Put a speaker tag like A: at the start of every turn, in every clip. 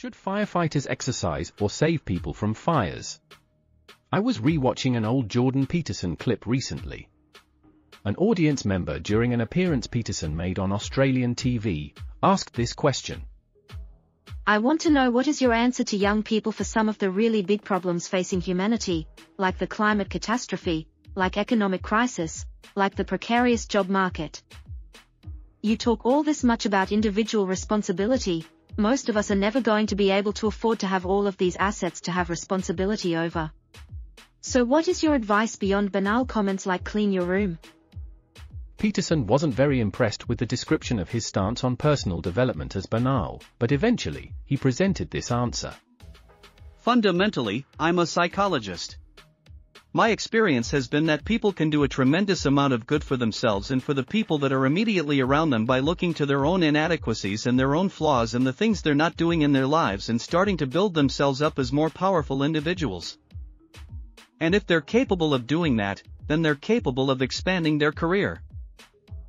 A: Should firefighters exercise or save people from fires? I was re-watching an old Jordan Peterson clip recently. An audience member during an appearance Peterson made on Australian TV asked this question.
B: I want to know, what is your answer to young people for some of the really big problems facing humanity, like the climate catastrophe, like economic crisis, like the precarious job market? You talk all this much about individual responsibility. Most of us are never going to be able to afford to have all of these assets to have responsibility over. So what is your advice beyond banal comments like clean your room?
A: Peterson wasn't very impressed with the description of his stance on personal development as banal, but eventually, he presented this answer.
C: Fundamentally, I'm a psychologist. My experience has been that people can do a tremendous amount of good for themselves and for the people that are immediately around them by looking to their own inadequacies and their own flaws and the things they're not doing in their lives and starting to build themselves up as more powerful individuals. And if they're capable of doing that, then they're capable of expanding their career.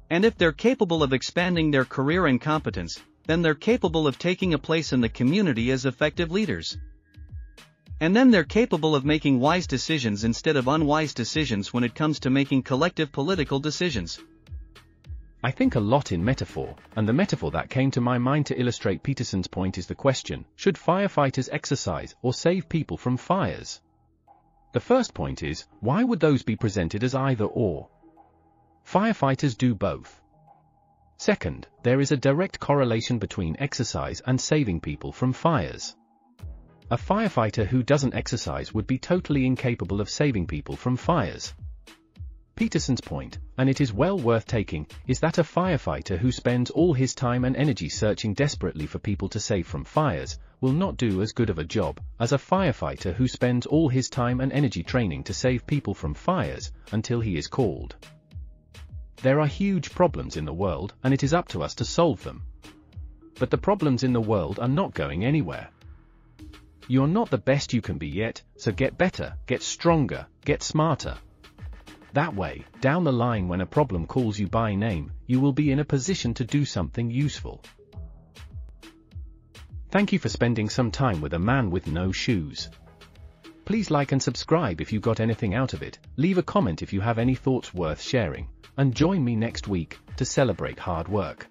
C: And if they're capable of expanding their career and competence, then they're capable of taking a place in the community as effective leaders. And then they're capable of making wise decisions instead of unwise decisions when it comes to making collective political decisions.
A: I think a lot in metaphor, and the metaphor that came to my mind to illustrate Peterson's point is the question, should firefighters exercise or save people from fires? The first point is, why would those be presented as either or? Firefighters do both. Second, there is a direct correlation between exercise and saving people from fires. A firefighter who doesn't exercise would be totally incapable of saving people from fires. Peterson's point, and it is well worth taking, is that a firefighter who spends all his time and energy searching desperately for people to save from fires, will not do as good of a job as a firefighter who spends all his time and energy training to save people from fires until he is called. There are huge problems in the world, and it is up to us to solve them. But the problems in the world are not going anywhere. You're not the best you can be yet, so get better, get stronger, get smarter. That way, down the line when a problem calls you by name, you will be in a position to do something useful. Thank you for spending some time with a man with no shoes. Please like and subscribe if you got anything out of it, leave a comment if you have any thoughts worth sharing, and join me next week to celebrate hard work.